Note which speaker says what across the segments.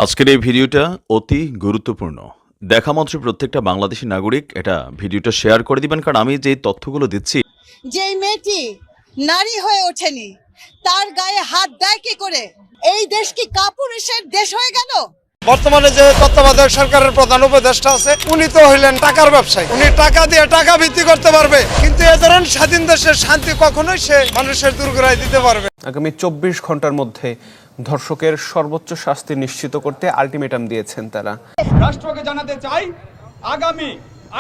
Speaker 1: আজকের এই ভিডিওটা অতি গুরুত্বপূর্ণ। দেখা মাত্র প্রত্যেকটা বাংলাদেশী নাগরিক এটা ভিডিওটা শেয়ার করে দিবেন, কারণ আমি যে তথ্যগুলো দিচ্ছি,
Speaker 2: যেই মেয়েটি নারী হয়ে ওঠেনি তার গায়ে হাত দেয় কি করে? এই দেশ কি কাপুরুষের দেশ হয়ে গেল?
Speaker 3: বর্তমানে যে তত্ত্বাবধায়ক সরকারের প্রধান উপদেষ্টা আছে উনি তো হইলেন টাকার ব্যবসায়ী। উনি টাকা দিয়ে টাকা ভিত্তি করতে পারবে, কিন্তু এ ধরনের স্বাধীন দেশের শান্তি কখনোই সে মানুষের দূরগড়ায় দিতে পারবে।
Speaker 4: আগামী 24 ঘন্টার মধ্যে ধর্ষকের সর্বোচ্চ শাস্তি নিশ্চিত করতে আলটিমেটাম দিয়েছেন তারা।
Speaker 5: রাষ্ট্রকে জানাতে চাই, আগামী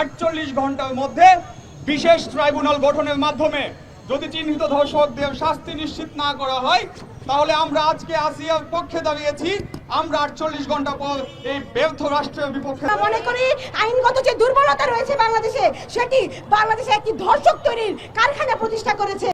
Speaker 5: 48 ঘন্টার মধ্যে বিশেষ ট্রাইব্যুনাল গঠনের মাধ্যমে যদি চিহ্নিত ধর্ষকদের শাস্তি নিশ্চিত না করা হয়, তাহলে আমরা আজকে আসিয়ার পক্ষে দাঁড়িয়েছি। আমরা 48 ঘন্টা পর এই ব্যর্থ রাষ্ট্রের বিপক্ষে
Speaker 6: মনে করি আইনগত যে দুর্বলতা রয়েছে বাংলাদেশে, সেটি বাংলাদেশে একটি ধর্ষক তৈরির কারখানা প্রতিষ্ঠা করেছে।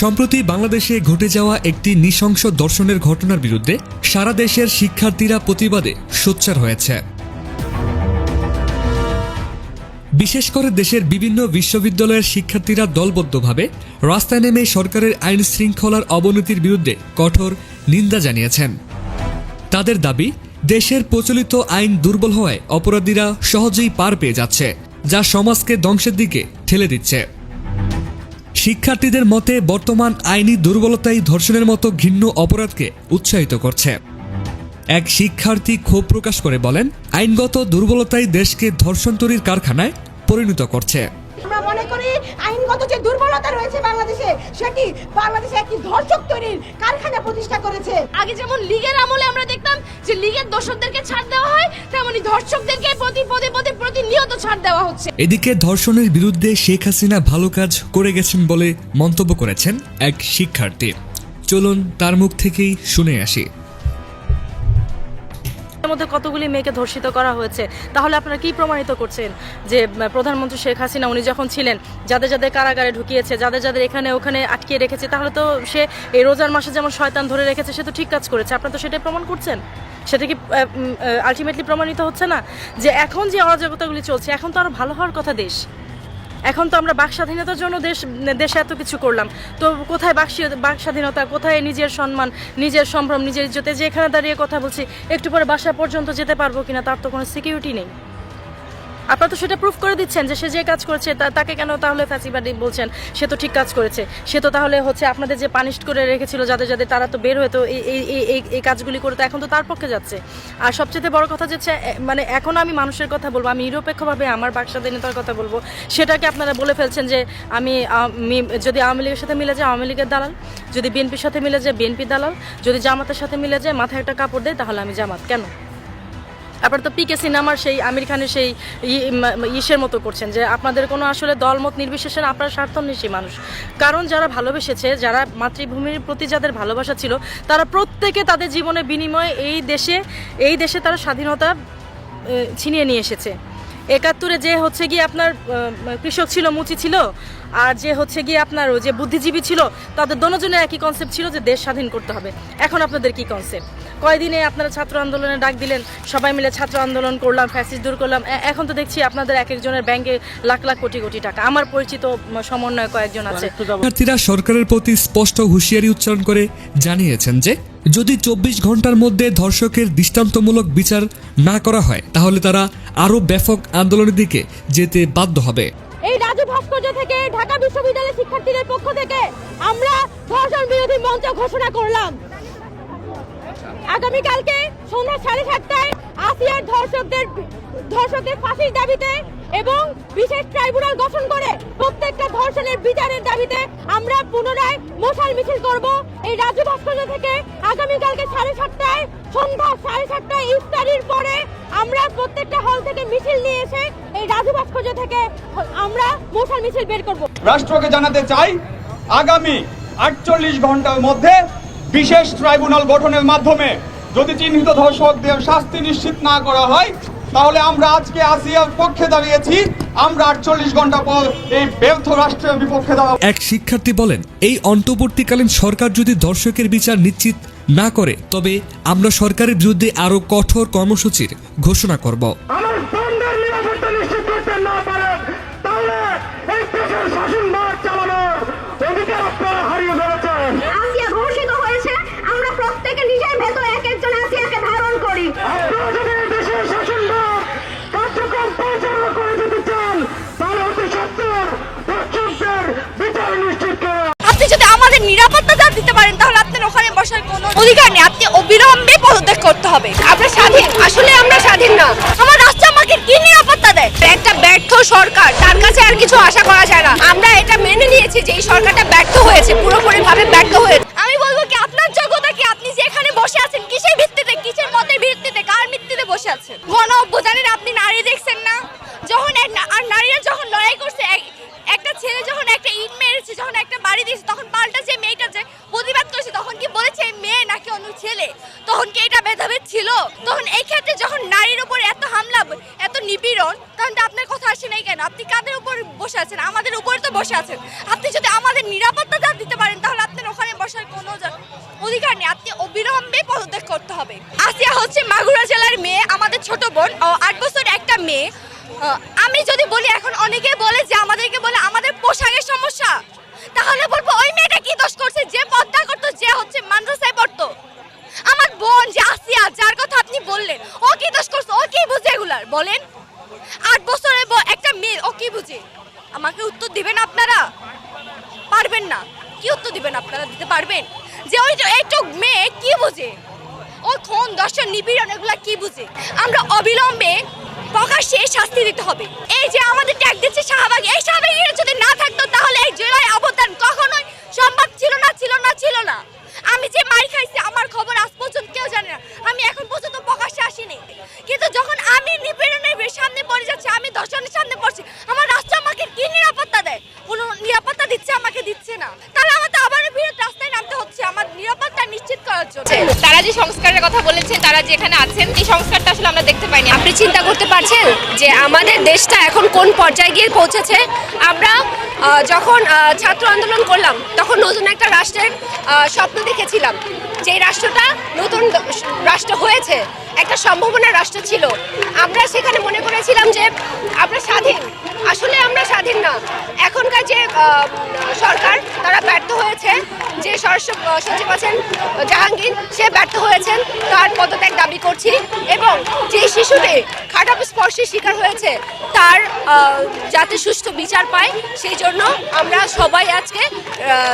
Speaker 7: সম্প্রতি বাংলাদেশে ঘটে যাওয়া একটি নৃশংস ধর্ষণের ঘটনার বিরুদ্ধে সারা দেশের শিক্ষার্থীরা প্রতিবাদে সোচ্চার হয়েছে। বিশেষ করে দেশের বিভিন্ন বিশ্ববিদ্যালয়ের শিক্ষার্থীরা দলবদ্ধভাবে রাস্তায় নেমে সরকারের আইন শৃঙ্খলার অবনতির বিরুদ্ধে কঠোর নিন্দা জানিয়েছেন। তাদের দাবি, দেশের প্রচলিত আইন দুর্বল হওয়ায় অপরাধীরা সহজেই পার পেয়ে যাচ্ছে, যা সমাজকে ধ্বংসের দিকে ঠেলে দিচ্ছে। শিক্ষার্থীদের মতে বর্তমান আইনি দুর্বলতাই ধর্ষণের মতো ঘৃণ্য অপরাধকে উৎসাহিত করছে। এক শিক্ষার্থী ক্ষোভ প্রকাশ করে বলেন, আইনগত দুর্বলতাই দেশকে ধর্ষণ তৈরির কারখানায় পরিণত করছে।
Speaker 6: আমরা মনে করি আইনগত যে দুর্বলতা রয়েছে বাংলাদেশে, সেটি বাংলাদেশে একটি ধর্ষক তৈরির কারখানা প্রতিষ্ঠা করেছে।
Speaker 8: আগে যেমন লীগের আমলে আমরা দেখতাম যে লীগের দোষকদেরকে ছাড় দেওয়া হয়, তেমনি ধর্ষকদেরকে প্রতিনিয়ত ছাড় দেওয়া হচ্ছে।
Speaker 7: এদিকে ধর্ষণের বিরুদ্ধে শেখ হাসিনা ভালো কাজ করে গেছেন বলে মন্তব্য করেছেন এক শিক্ষার্থী। চলুন তার মুখ থেকেই শুনে আসি।
Speaker 8: মধ্যে কতগুলি মেয়েকে ধর্ষিত করা হয়েছে, তাহলে আপনারা কি প্রমাণিত করছেন যে প্রধানমন্ত্রী শেখ হাসিনা উনি যখন ছিলেন যাদের যাদের কারাগারে ঢুকিয়েছে, যাদের যাদের এখানে ওখানে আটকিয়ে রেখেছে, তাহলে তো সে এই রোজার মাসে যেমন শয়তান ধরে রেখেছে সে তো ঠিক কাজ করেছে। আপনারা তো সেটাই প্রমাণ করছেন। সেটা কি আলটিমেটলি প্রমাণিত হচ্ছে না যে এখন যে অরাজকতাগুলি চলছে, এখন তো আরো ভালো হওয়ার কথা দেশ। এখন তো আমরা বাক স্বাধীনতার জন্য দেশে এত কিছু করলাম, তো কোথায় বাক স্বাধীনতা, কোথায় নিজের সম্মান, নিজের সম্ভ্রম, নিজের ইজ্জতে যে এখানে দাঁড়িয়ে কথা বলছি, একটু পরে বাসা পর্যন্ত যেতে পারবো কিনা তার তো কোনো সিকিউরিটি নেই। আপনারা তো সেটা প্রুফ করে দিচ্ছেন যে সে যে কাজ করেছে তাকে কেন তাহলে ফ্যাসিবাদী বলছেন? সে তো ঠিক কাজ করেছে, সে তো তাহলে হচ্ছে আপনাদের যে পানিশ করে রেখেছিল যাদের যাদের, তারা তো বের হয়ে তো এই কাজগুলি করে তো এখন তো তার পক্ষে যাচ্ছে। আর সবচেয়ে বড় কথা যে মানে এখন আমি মানুষের কথা বলবো, আমি নিরপেক্ষভাবে আমার বাক স্বাধীনতার কথা বলবো, সেটাকে আপনারা বলে ফেলছেন যে আমি যদি আওয়ামী লীগের সাথে মিলে যায় আওয়ামী লীগের দালাল, যদি বিএনপির সাথে মিলে যায় বিএনপির দালাল, যদি জামাতের সাথে মিলে যায় মাথায় একটা কাপড় দেয় তাহলে আমি জামাত। কেন? আপনারা তো পিকে সিনেমার সেই আমির খানের সেই ইসের মতো করছেন যে আপনাদের কোনো আসলে দলমত নির্বিশেষে আপনারা স্বার্থন্বেষী মানুষ। কারণ যারা ভালোবেসেছে, যারা মাতৃভূমির প্রতি যাদের ভালোবাসা ছিল, তারা প্রত্যেকে তাদের জীবনের বিনিময়ে এই দেশে তারা স্বাধীনতা ছিনিয়ে নিয়ে এসেছে। 71-এ যে হচ্ছে গিয়ে আপনার কৃষক ছিল, মুচি ছিল, আর যে হচ্ছে গিয়ে আপনার যে বুদ্ধিজীবী ছিল, তাদের দোনোজনের একই কনসেপ্ট ছিল যে দেশ স্বাধীন করতে হবে। এখন আপনাদের কি কনসেপ্ট? কয়দিনে আপনারা ছাত্র আন্দোলনে ডাক দিলেন, সবাই মিলে ছাত্র আন্দোলন করলাম, ফ্যাসিস্ট দূর করলাম। এখন তো দেখছি আপনাদের এক একজনের ব্যাংকে লাখ লাখ কোটি কোটি টাকা। আমার পরিচিত সমন্বয় কয়েকজন আছে।
Speaker 7: শিক্ষার্থীরা সরকারের প্রতি স্পষ্ট হুঁশিয়ারি উচ্চারণ করে জানিয়েছেন যে যদি 24 ঘন্টার মধ্যে ধর্ষকের দৃষ্টান্তমূলক বিচার না করা হয়, তাহলে তারা আরও ব্যাপক আন্দোলনের দিকে যেতে বাধ্য হবে।
Speaker 6: এই রাজু ভাস্কর্য থেকে ঢাকা বিশ্ববিদ্যালয়ের শিক্ষার্থীদের পক্ষ থেকে আমরা ধর্ষণ বিরোধী মঞ্চ ঘোষণা করলাম। আগামীকালকে সন্ধ্যা 7:30টায় আসিয়ার ধর্ষকদের ফাঁসির দাবিতে এবং বিশেষ ট্রাইব্যুনাল গঠন করে প্রত্যেকটা ধর্ষণের বিচারের দাবিতে আমরা পুনরায় মশাল মিছিল করব এই রাজু ভাস্কর্য থেকে। আগামীকালকে 7:30টায়, সন্ধ্যা 7:30টায় ইফতারির পরে আমরা প্রত্যেকটা হল থেকে মিছিল নিয়ে এসে এই রাজু ভাস্কর্য থেকে আমরা মশাল মিছিল বের করব।
Speaker 5: রাষ্ট্রকে জানাতে চাই, আগামী 48 ঘন্টার মধ্যে বিশেষ ট্রাইব্যুনাল গঠনের মাধ্যমে যদি চিহ্নিত ধর্ষকদের শাস্তি নিশ্চিত না করা হয়, তাহলে আমরা আজকে আসিয়ার পক্ষে দাঁড়িয়েছি। আমরা 48 ঘন্টা পর এই ব্যর্থ রাষ্ট্রের বিপক্ষে দাঁড়াবো।
Speaker 7: এক শিক্ষার্থী বলেন, এই অন্তর্বর্তীকালীন সরকার যদি ধর্ষকের বিচার নিশ্চিত না করে, তবে আমরা সরকারের বিরুদ্ধে আরো কঠোর কর্মসূচির ঘোষণা করব।
Speaker 3: আমার সন্ধ্যার নিরাপত্তা নিশ্চিত করতে
Speaker 6: অধিকার নেই, আপনি অবিলম্বে পদত্যাগ করতে হবে। আমরা স্বাধীন, আসলে আমরা স্বাধীন না। আমার রাষ্ট্র আমাকে কি নিরাপত্তা দেয়? একটা ব্যর্থ সরকার, তার কাছে আর কিছু আশা করা যায় না। আমরা এটা মেনে নিয়েছি যে এই সরকারটা ব্যর্থ হয়েছে, পুরোপুরি ভাবে ব্যর্থ হয়েছে। আমি বলবো কি, আপনার যোগ্যতা কি? আপনি যে এখানে বসে আছেন কিসের ভিত্তিতে, কিসের মতের ভিত্তিতে, কার ভিত্তিতে বসে আছেন? গণ অভ্যুত্থানের আপনি নারী দেখছেন না? যখন আর নারীরা যখন লড়াই করছে, একটা ছেলে যখন একটা ইট মেরেছে, যখন একটা বাড়ি দিয়েছে, তখন পাল্টা যে মেয়েটা যে প্রতিবাদ করেছে, তখন কি বলেছে মেয়ে নাকি অন্য ছেলে? তখন কি এটা ভেদাভেদ ছিল? তখন এই ক্ষেত্রে যখন নারীর উপর এত হামলা, এত নিপীড়ন, তখন তো আপনার কথা আসে নাই কেন? আপনি কাদের উপর বসে আছেন? আমাদের উপরে তো বসে আছেন। আপনি যদি আমাদের নিরাপত্তা দিতে পারেন, তাহলে আপনার ওখানে বসার কোনো অধিকার নেই, আপনি অবিলম্বে পদত্যাগ করতে হবে। আসিয়া হচ্ছে মাগুরা জেলার মেয়ে, আমাদের ছোট বোন, 8 বছর একটা মেয়ে। আমি যদি বলি, এখন অনেকে বলে যে আমাদেরকে বলে আমাদের পোশাকের সমস্যা, তাহলে বলবো ওই মেয়েটা কি দোষ করছে যে পর্দা করতো, যে হচ্ছে মাদ্রাসায় পড়তো? আমার বোন যে আসিয়া, যার কথা আপনি বললেন, ও কি দোষ করছে? ও কি বুঝে এগুলার? বলেন, 8 বছরের একটা মেয়ে, ও কি বুঝে? আমাকে উত্তর দিবেন আপনারা? পারবেন না। কি উত্তর দিবেন আপনারা? দিতে পারবেন যে ওই এইটুক মেয়ে কি বুঝে? ও খুন, দর্শন, নিপীড়ন এগুলা কি বুঝে? আমরা অবিলম্বে প্রকাশ্যে শাস্তি দিতে হবে। এই যে আমাদের ট্যাগ দিচ্ছে শাহবাগ, এই শাহবাগের যদি না থাকতো, তাহলে এই জুলাই অবদান কখনোই সম্ভব ছিল না। আমি যে মার খাইছি, আমার খবর আজ পর্যন্ত কেউ জানে না। আমি এখন পর্যন্ত প্রকাশ্যে আসিনি, কিন্তু যখন আমি নিপীড়নের সামনে পড়ে যাচ্ছি, আমি দর্শনের সামনে পড়ছি, আমার রাষ্ট্র আমাকে কি নিরাপত্তা দেয়? কোনো নিরাপত্তা দিচ্ছে? আমাকে দিচ্ছে না। তাহলে আমাদের আবার বিরুদ্ধে রাস্তায় নামতে হচ্ছে আমার নিরাপত্তা নিশ্চিত করার জন্য।
Speaker 9: তারা যে সংস্কারের কথা বলেছে, তারা যে এখানে আছেন, এই সংস্কারটা আসলে আমরা দেখতে পাইনি।
Speaker 6: আপনি চিন্তা করতে পারছেন যে আমাদের দেশটা এখন কোন পর্যায়ে গিয়ে পৌঁছেছে? আমরা যখন ছাত্র আন্দোলন করলাম, তখন নতুন একটা রাষ্ট্রের স্বপ্ন দেখেছিলাম, যে রাষ্ট্রটা নতুন রাষ্ট্র হয়েছে, একটা সম্ভাবনার রাষ্ট্র ছিল। আমরা সেখানে মনে করেছিলাম যে আমরা স্বাধীন, আসলে আমরা স্বাধীন না। এখনকার যে সরকার, তারা ব্যর্থ হয়েছে। যে সচিব আছেন জাহাঙ্গীর, সে ব্যর্থ হয়েছেন, তার পদত্যাগ দাবি করছি। এবং যে শিশুটি খারাপ স্পর্শের শিকার হয়েছে, তার যাতে সুষ্ঠু বিচার পায়, সেই জন্য আমরা সবাই আজকে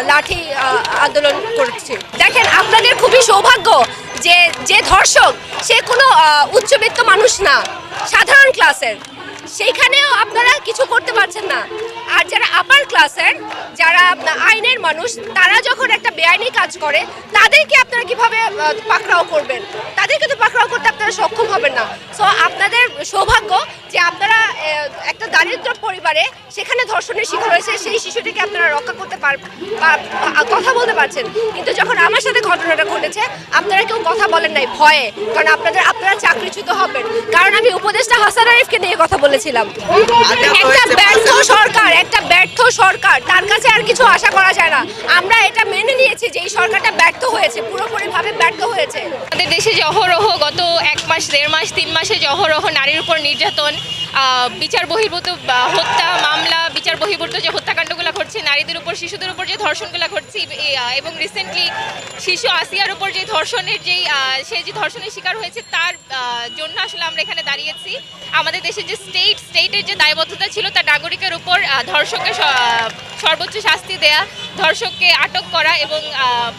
Speaker 6: লাঠি আন্দোলন করছি। দেখেন, আপনাদের খুবই সৌভাগ্য যে যে ধর্ষক, সে কোনো উচ্চবিত্ত মানুষ না, সাধারণ ক্লাসের। সেইখানেও আপনারা কিছু করতে পারছেন না। আর যারা আপার ক্লাসের, যারা আইনের মানুষ, তারা যখন একটা বেআইনি কাজ করে, তাদেরকে আপনারা কিভাবে পাকড়াও করবেন? তাদেরকে তো পাকড়াও করতে আপনারা সক্ষম হবেন না। সো আপনাদের সৌভাগ্য যে আপনারা একটা দারিদ্র পরিবারে, সেখানে ধর্ষণের শিকার হয়েছে, সেই শিশুটিকে আপনারা রক্ষা করতে কথা বলতে পারছেন। কিন্তু যখন আমার সাথে ঘটনাটা ঘটেছে, আপনারা কেউ কথা বলেন নাই ভয়ে, কারণ আপনারা চাকরিচ্যুত হবেন। কারণ আমি উপদেষ্টা হাসান আরিফকে নিয়ে কথা বলেছিলাম। একটা ব্যর্থ সরকার, তার কাছে আর কিছু আশা করা যায় না। আমরা এটা মেনে নিয়েছি যে এই সরকারটা ব্যর্থ হয়েছে, পুরোপুরি ভাবে ব্যর্থ হয়েছে।
Speaker 9: আমাদের দেশে যে অহরহ গত 1 মাস, 1.5 মাস, 3 মাসে যে অহরহ নারীর উপর নির্যাতন, বিচার বহির্ভূত হত্যা মামলা, বিচার বহির্ভূত যে হত্যাকাণ্ডগুলো ঘটছে, নারীদের উপর, শিশুদের উপর যে ধর্ষণগুলো ঘটছে, এবং রিসেন্টলি শিশু আসিয়ার উপর যে ধর্ষণের সে যে ধর্ষণের শিকার হয়েছে, তার জন্য আসলে আমরা এখানে দাঁড়িয়েছি। আমাদের দেশের যে স্টেটের যে দায়বদ্ধতা ছিল, তার নাগরিকের উপর ধর্ষকের সর্বোচ্চ শাস্তি দেয়া, ধর্ষককে আটক করা এবং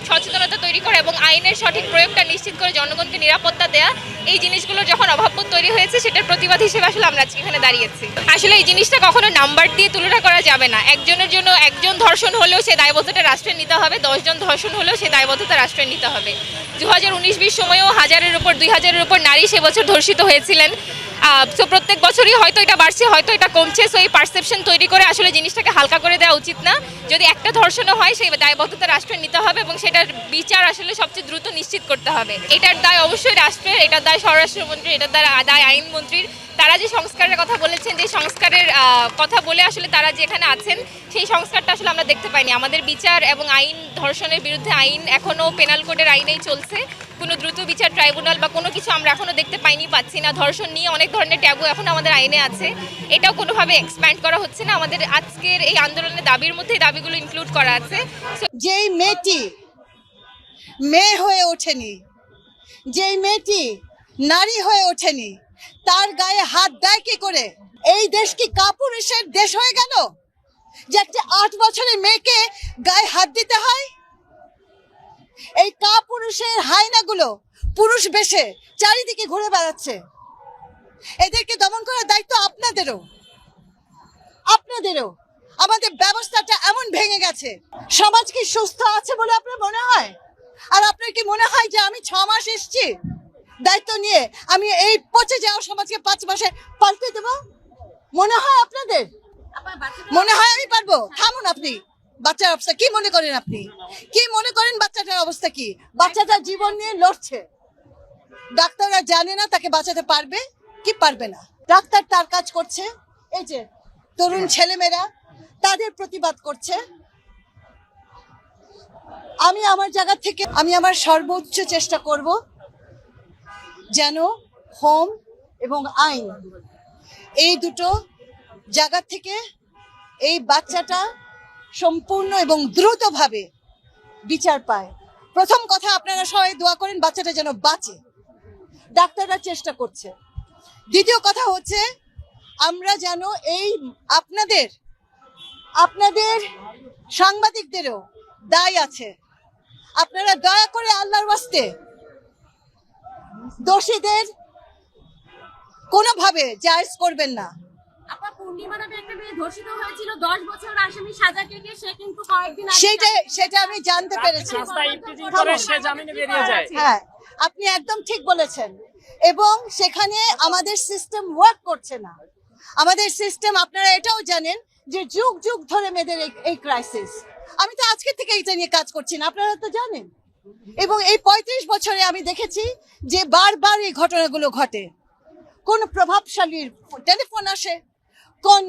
Speaker 9: সচেতনতা তৈরি করা এবং আইনের সঠিক প্রয়োগটা নিশ্চিত করে জনগণকে নিরাপত্তা দেয়া, এই জিনিসগুলো যখন অভাববোধ তৈরি হয়েছে, সেটার প্রতিবাদ হিসেবে আসলে আমরা আজকে এখানে দাঁড়িয়েছি। আসলে এই জিনিসটা কখনো নাম্বার দিয়ে তুলনা করা যাবে না। একজনের জন্য একজন ধর্ষণ হলেও সে দায়বদ্ধতা রাষ্ট্রের নিতে হবে, 10 জন ধর্ষণ হলেও সে দায়বদ্ধতা রাষ্ট্রের নিতে হবে। 2019-20 সময়েও 1000-এর উপর 2000-এর উপর নারী সে বছর ধর্ষিত হয়েছিলেন। সো প্রত্যেক বছরই হয়তো এটা বাড়ছে, হয়তো এটা কমছে। সো এই পারসেপশন তৈরি করে আসলে জিনিসটাকে হালকা করে দেওয়া উচিত না। যদি একটা ধর্ষণও হয়, সেই দায়বদ্ধতা রাষ্ট্রের নিতে হবে এবং সেটার বিচার আসলে সবচেয়ে দ্রুত নিশ্চিত করতে হবে। এটার দায় অবশ্যই রাষ্ট্রের, এটার দায় স্বরাষ্ট্রমন্ত্রী, এটার দায় আইনমন্ত্রীর। তারা যে সংস্কারের কথা বলেছেন, যে সংস্কারের কথা বলে আসলে তারা যে এখানে আছেন, সেই সংস্কারটা আসলে আমরা দেখতে পাইনি। আমাদের বিচার এবং আইন, ধর্ষণের বিরুদ্ধে আইন এখনও পেনাল কোডের আইনেই চলছে। কোনো দ্রুত বিচার ট্রাইব্যুনাল বা কোনো কিছু আমরা এখনও দেখতে পাচ্ছি না। ধর্ষণ নিয়ে অনেক ধরনের ট্যাবু এখন আমাদের আইনে আছে, এটাও কোনোভাবে এক্সপ্যান্ড করা হচ্ছে না। আমাদের আজকের এই আন্দোলনের দাবির মধ্যে এই দাবিগুলো ইনক্লুড করা আছে।
Speaker 2: যেই মেয়েটি মেয়ে হয়ে ওঠেনি, যেই মেয়েটি নারী হয়ে ওঠেনি, তার গায়ে হাত দেয় কি করে? এই দেশ কি কাপুরুষের দেশ হয়ে গেল যে একটা 8 বছরের মেয়েকে গায়ে হাত দিতে হয়? এই কাপুরুষের হায়নাগুলো পুরুষ বেশে চারিদিকে ঘুরে বেড়াচ্ছে। এদেরকে দমন করার দায়িত্ব আপনাদেরও। আমাদের ব্যবস্থাটা এমন ভেঙে গেছে। সমাজ কি সুস্থ আছে বলে আপনার মনে হয়? আর আপনার কি মনে হয় যে আমি 6 মাস এসেছি দায়িত্ব নিয়ে আমি এই পচে যাওয়া সমাজকে 5 মাসে পাল্টে দেব? মনে হয় আপনাদের? মনে হয় আমি পারবো? থামুন আপনি। বাচ্চার অবস্থা কি মনে করেন আপনি? কি মনে করেন বাচ্চাটার অবস্থা কি? বাচ্চাটা জীবন নিয়ে লড়ছে। ডাক্তাররা জানে না তাকে বাঁচাতে পারবে কি পারবে না। ডাক্তার তার কাজ করছে, এই যে তরুণ ছেলেমেয়েরা তাদের প্রতিবাদ করছে। আমি আমার জায়গা থেকে আমি আমার সর্বোচ্চ চেষ্টা করব যেন হোম এবং আইন এই দুটো জায়গা থেকে এই বাচ্চাটা সম্পূর্ণ এবং দ্রুতভাবে বিচার পায়। প্রথম কথা, আপনারা সবাই দোয়া করেন বাচ্চাটা যেন বাঁচে। ডাক্তাররা চেষ্টা করছে। দ্বিতীয় কথা হচ্ছে আমরা যেন এই আপনাদের সাংবাদিকদেরও দায় আছে। আপনারা দয়া করে আল্লাহর ওয়াস্তে দোষীদের কোনোভাবে জায়েজ করবেন না।
Speaker 6: আপা, পূর্ণিমা নামে একটা মেয়ে ধর্ষিত হয়েছিল, 10 বছর আসামি সাজা কেটে সে কিন্তু কয়েকদিন আগে
Speaker 2: সেটা আমি জানতে পেরেছি। হ্যাঁ, আপনি একদম ঠিক বলেছেন। এবং সেখানে আমাদের সিস্টেম ওয়ার্ক করছে না। আমাদের সিস্টেম, আপনারা এটাও জানেন যে যুগ যুগ ধরে মেয়েদের এই ক্রাইসিস। আমি তো আজকে থেকে এটা নিয়ে কাজ করছি না, আপনারা তো জানেন। এবং এই 35 বছরে আমি দেখেছি যে বারবার এই ঘটনাগুলো ঘটে। কোন প্রভাবশালীর টেলিফোন আসে, কোন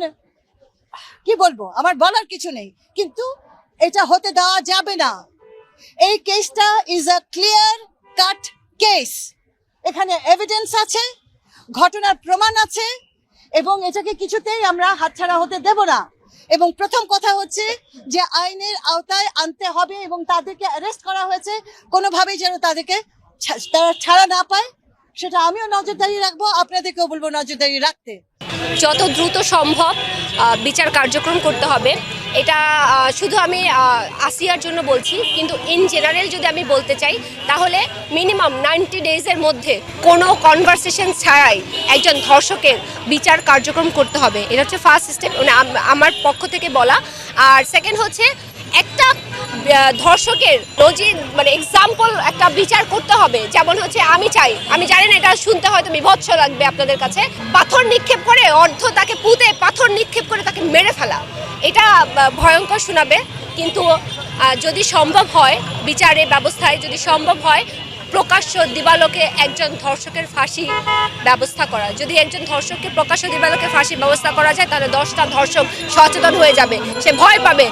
Speaker 2: কি বলবো, আমার বলার কিছু নেই, কিন্তু এটা হতে দেওয়া যাবে না। এই কেসটা is a clear cut case. এখানে এভিডেন্স আছে, ঘটনার প্রমাণ আছে, এবং এটাকে কিছুতেই আমরা হাতছাড়া হতে দেব না। এবং প্রথম কথা হচ্ছে যে আইনের আওতায় আনতে হবে এবং তাদেরকে অ্যারেস্ট করা হয়েছে, কোনোভাবেই যেন তাদেরকে তারা ছাড়া না পায়, সেটা আমিও নজরদারি রাখবো, আপনাদেরকেও বলবো নজরদারি রাখতে।
Speaker 9: যত দ্রুত সম্ভব বিচার কার্যক্রম করতে হবে। এটা শুধু আমি আসিয়ার জন্য বলছি, কিন্তু ইন জেনারেল যদি আমি বলতে চাই তাহলে মিনিমাম 90 ডেজের মধ্যে কোনো কনভারসেশন ছাড়াই একজন ধর্ষকের বিচার কার্যক্রম করতে হবে। এটা হচ্ছে ফার্স্ট স্টেপ, আমার পক্ষ থেকে বলা। আর সেকেন্ড হচ্ছে একটা ধর্ষকের নজির, মানে এক্সাম্পল একটা বিচার করতে হবে। যেমন হচ্ছে আমি জানি না এটা শুনতে হয়তো বিভৎস লাগবে আপনাদের কাছে, পাথর নিক্ষেপ করে তাকে পুঁতে পাথর নিক্ষেপ করে তাকে মেরে ফেলা, এটা ভয়ঙ্কর শোনাবে। কিন্তু যদি সম্ভব হয় বিচারে ব্যবস্থায় যদি সম্ভব হয় প্রকাশ্য দিবালোকে একজন ধর্ষকের ফাঁসি ব্যবস্থা করা, যদি একজন ধর্ষককে প্রকাশ্য দিবালোকে ফাঁসি ব্যবস্থা করা যায় তাহলে 10টা ধর্ষক সচেতন হয়ে যাবে। সে ভয় পাবে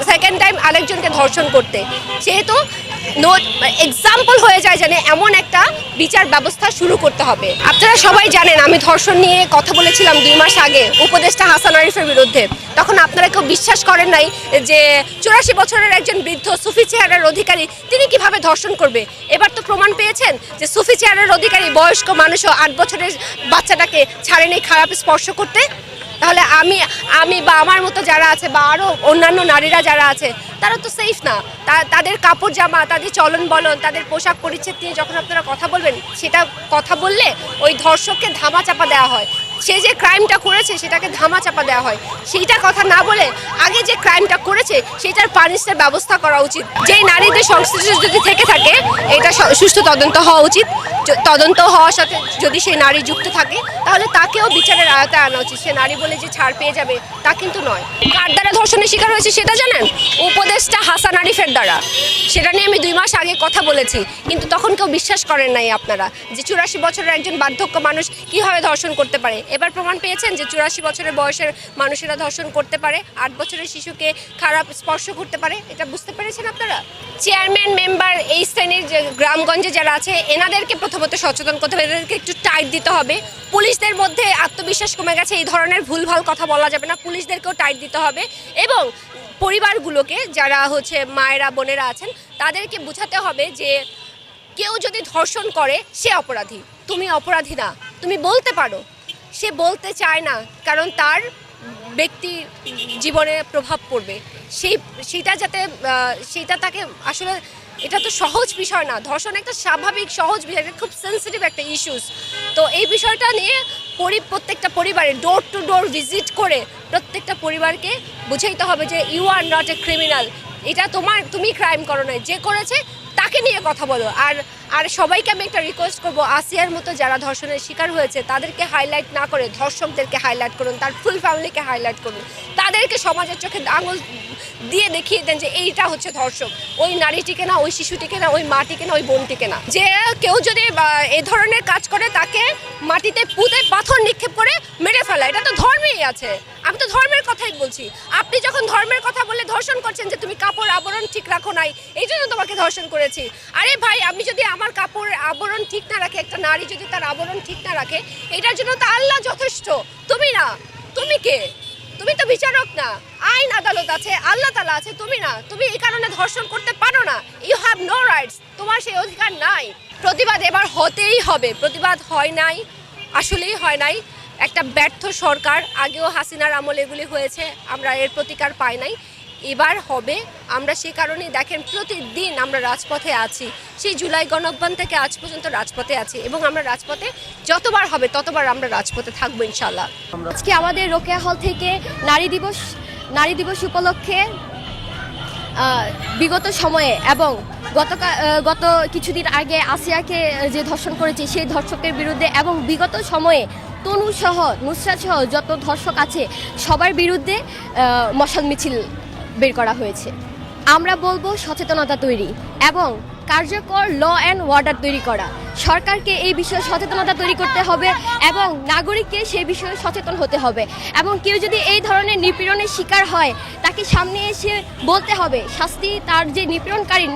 Speaker 9: সেকেন্ড টাইম আরেকজনকে ধর্ষণ করতে। যেহেতু এক্সাম্পল হয়ে যায়, জানে এমন একটা বিচার ব্যবস্থা শুরু করতে হবে। আপনারা সবাই জানেন আমি ধর্ষণ নিয়ে কথা বলেছিলাম 2 মাস আগে উপদেষ্টা হাসান আরিফের বিরুদ্ধে। তখন আপনারা কেউ বিশ্বাস করেন নাই যে 84 বছরের একজন বৃদ্ধ সুফি চেহারার অধিকারী তিনি কিভাবে ধর্ষণ করবে। এবার তো প্রমাণ পেয়েছেন যে সুফি চেহারার অধিকারী বয়স্ক মানুষও 8 বছরের বাচ্চাটাকে ছাড়েনি খারাপ স্পর্শ করতে। তাহলে আমি বা আমার মতো যারা আছে বা আরও অন্যান্য নারীরা যারা আছে তারা তো সেফ না। তাদের কাপড় জামা, তাদের চলন বলন, তাদের পোশাক পরিচ্ছদ নিয়ে যখন আপনারা কথা বলবেন, সেটা কথা বললে ওই ধর্ষককে ধামা চাপা দেওয়া হয়। সে যে ক্রাইমটা করেছে সেটাকে ধামা চাপা দেওয়া হয়। সেইটা কথা না বলে আগে যে ক্রাইমটা করেছে সেটার পানিশের ব্যবস্থা করা উচিত। যেই নারীদের সংশ্লিষ্ট যদি থেকে থাকে এটা সুষ্ঠু তদন্ত হওয়া উচিত। তদন্ত হওয়ার সাথে যদি সেই নারী যুক্ত থাকে তাহলে তাকেও বিচারের আওতায় আনা উচিত। সে নারী বলে যে ছাড় পেয়ে যাবে তা কিন্তু নয়। কার দ্বারা ধর্ষণের শিকার হয়েছে সেটা জানেন? উপদেষ্টা হাসান আরিফের দ্বারা। সেটা নিয়ে আমি 2 মাস আগে কথা বলেছি, কিন্তু তখন কেউ বিশ্বাস করেন নাই আপনারা যে 84 বছরের একজন বার্ধক্য মানুষ কীভাবে ধর্ষণ করতে পারে। এবার প্রমাণ পেয়েছেন যে 84 বছরের বয়সের মানুষেরা ধর্ষণ করতে পারে, 8 বছরের শিশুকে খারাপ স্পর্শ করতে পারে। এটা বুঝতে পেরেছেন আপনারা? চেয়ারম্যান মেম্বার এই শ্রেণীর যে গ্রামগঞ্জে যারা আছে এনাদেরকে প্রথমত সচেতন করতে হবে, এদেরকে একটু টাইট দিতে হবে। পুলিশদের মধ্যে আত্মবিশ্বাস কমে গেছে, এই ধরনের ভুলভাল কথা বলা যাবে না, পুলিশদেরকেও টাইট দিতে হবে। এবং পরিবারগুলোকে যারা হচ্ছে মায়েরা বোনেরা আছেন তাদেরকে বোঝাতে হবে যে কেউ যদি ধর্ষণ করে সে অপরাধী, তুমি অপরাধী না, তুমি বলতে পারো। সে বলতে চায় না কারণ তার ব্যক্তি জীবনে প্রভাব পড়বে, সেইটা যাতে সেইটা তাকে আসলে
Speaker 10: এটা তো সহজ বিষয় না। ধর্ষণ একটা স্বাভাবিক সহজ বিষয়, এটা খুব সেন্সিটিভ একটা ইস্যুস। তো এই বিষয়টা নিয়ে প্রত্যেকটা পরিবারে ডোর টু ডোর ভিজিট করে প্রত্যেকটা পরিবারকে বুঝাইতে হবে যে you are not a criminal, এটা তুমি ক্রাইম করো না, যে করেছে তাকে নিয়ে কথা বলো। আর সবাইকে আমি একটা রিকোয়েস্ট করবো, আসিয়ার মতো যারা ধর্ষণের শিকার হয়েছে তাদেরকে হাইলাইট না করে ধর্ষকদেরকে হাইলাইট করুন, তার ফুল ফ্যামিলিকে হাইলাইট করুন, তাদেরকে সমাজের চোখে আঙুল দিয়ে দেখিয়ে দেন যে এইটা হচ্ছে ধর্ষক, ওই নারীটিকে না, ওই শিশুটিকে না, ওই মাটিকে না, ওই বোনটিকে না। যে কেউ যদি এ ধরনের কাজ করে তাকে মাটিতে পুঁতে পাথর নিক্ষেপ করে মেরে ফেলা, এটা তো ধর্মেই আছে। আমি তো ধর্মের কথাই বলছি। আপনি যখন ধর্মের কথা বলে ধর্ষণ করছেন যে তুমি কাপড় আবরণ ঠিক রাখো নাই, এই জন্য তোমাকে ধর্ষণ করেছি। আরে ভাই, আমি যদি আমার কাপড় আবরণ ঠিক না রাখে, একটা নারী যদি তার আবরণ ঠিক না রাখে, এটার জন্য তো আল্লাহ যথেষ্ট, তুমি না। তুমি কে? তুমি তো বিচারক না, আইন আদালত আছে, আল্লাহ তাআলা আছে, তুমি না। তুমি এই কারণে ধর্ষণ করতে পারো না, ইউ হ্যাভ নো রাইটস, তোমার সেই অধিকার নাই। প্রতিবাদ এবার হতেই হবে। প্রতিবাদ হয় নাই, আসলেই হয় নাই। একটা ব্যর্থ সরকার, আগেও হাসিনার আমলে এগুলি হয়েছে, আমরা এর প্রতিকার পাই নাই, এবার হবে। আমরা সে কারণেই দেখেন প্রতিদিন আমরা রাজপথে আছি, সেই জুলাই গণঅভ্যুত্থান থেকে আজ পর্যন্ত রাজপথে আছি, এবং আমরা রাজপথে যতবার হবে ততবার আমরা রাজপথে থাকবো ইনশাল্লাহ।
Speaker 6: আজকে আমাদের রোকেয়া হল থেকে নারী দিবস উপলক্ষে বিগত সময়ে এবং গত কিছুদিন আগে আসিয়াকে যে ধর্ষণ করেছে সেই ধর্ষকের বিরুদ্ধে, এবং বিগত সময়ে তনু সহ নুসরাত সহ যত ধর্ষক আছে সবার বিরুদ্ধে মশাল মিছিল বের করা হয়েছে। আমরা বলবো সচেতনতা তৈরি এবং কার্যকর ল অ্যান্ড অর্ডার তৈরি করা। সরকারকে এই বিষয়ে সচেতনতা তৈরি করতে হবে এবং নাগরিককে সেই বিষয়ে সচেতন হতে হবে। এবং কেউ যদি এই ধরনের নিপীড়নের শিকার হয় তাকে সামনে এসে বলতে হবে, শাস্তি, তার যে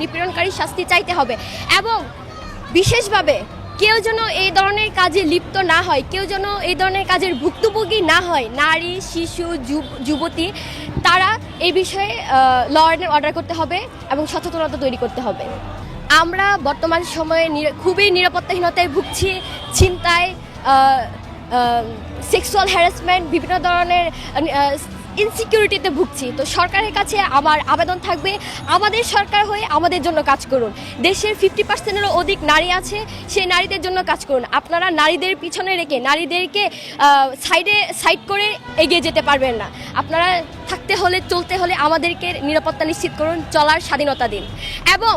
Speaker 6: নিপীড়নকারী শাস্তি চাইতে হবে। এবং বিশেষভাবে কেউ যেন এই ধরনের কাজে লিপ্ত না হয়, কেউ যেন এই ধরনের কাজের ভুক্তভোগী না হয়, নারী, শিশু, যুবতী, তারা এই বিষয়ে ল অ্যান্ড অর্ডার করতে হবে এবং সচেতনতা তৈরি করতে হবে। আমরা বর্তমান সময়ে খুবই নিরাপত্তাহীনতায় ভুগছি, ছিনতাই, সেক্সুয়াল হ্যারাসমেন্ট, বিভিন্ন ধরনের ইনসিকিউরিটিতে ভুগছি। তো সরকারের কাছে আমার আবেদন থাকবে, আমাদের সরকার হয়ে আমাদের জন্য কাজ করুন। দেশের 50%-এরও অধিক নারী আছে, সেই নারীদের জন্য কাজ করুন। আপনারা নারীদের পিছনে রেখে, নারীদেরকে সাইড করে এগিয়ে যেতে পারবেন না। আপনারা থাকতে হলে, চলতে হলে আমাদেরকে নিরাপত্তা নিশ্চিত করুন, চলার স্বাধীনতা দিন, এবং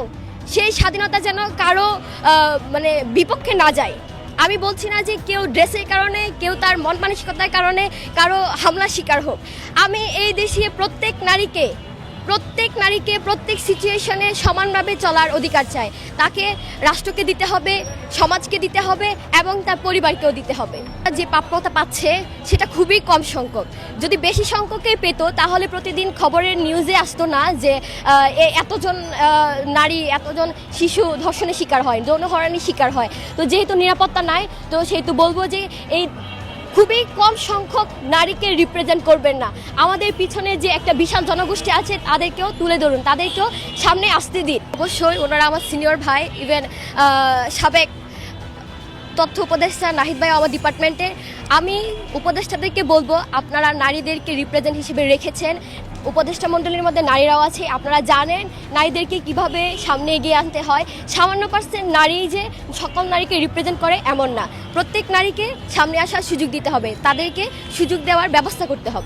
Speaker 6: সেই স্বাধীনতা যেন কারো বিপক্ষে না যায়। আমি বলছি না যে কেউ ড্রেসের কারণে, কেউ তার মন মানসিকতার কারণে কারো হামলার শিকার হোক। আমি এই দেশে প্রত্যেক নারীকে প্রত্যেক সিচুয়েশনে সমানভাবে চলার অধিকার চাই। তাকে রাষ্ট্রকে দিতে হবে, সমাজকে দিতে হবে এবং তার পরিবারকেও দিতে হবে। যে প্রাপ্যতা পাচ্ছে সেটা খুবই কম সংখ্যক। যদি বেশি সংখ্যকে পেত তাহলে প্রতিদিন খবরের নিউজে আসতো না যে এতজন নারী, এতজন শিশু ধর্ষণের শিকার হয়, যৌন হয়রানির শিকার হয়। তো যেহেতু নিরাপত্তা নাই, তো সেহেতু বলবো যে এই খুবই কম সংখ্যক নারীকে রিপ্রেজেন্ট করবেন না। আমাদের পিছনে যে একটা বিশাল জনগোষ্ঠী আছে তাদেরকেও তুলে ধরুন, তাদেরকেও সামনে আসতে দিন। অবশ্যই ওনারা আমার সিনিয়র ভাই, ইভেন সাবেক তথ্য উপদেষ্টা নাহিদ ভাই আমার ডিপার্টমেন্টে। আমি উপদেষ্টাদেরকে বলবো, আপনারা নারীদেরকে রিপ্রেজেন্ট হিসেবে রেখেছেন, উপদেষ্টা মণ্ডলীর মধ্যে নারীরাও আছে, আপনারা জানেন নারীদেরকে কিভাবে সামনে এগিয়ে আনতে হয়। সামান্য % নারী যে সকল নারীকে রিপ্রেজেন্ট করে এমন না, প্রত্যেক নারীকে সামনে আসার সুযোগ দিতে হবে, তাদেরকে সুযোগ দেওয়ার ব্যবস্থা করতে হবে।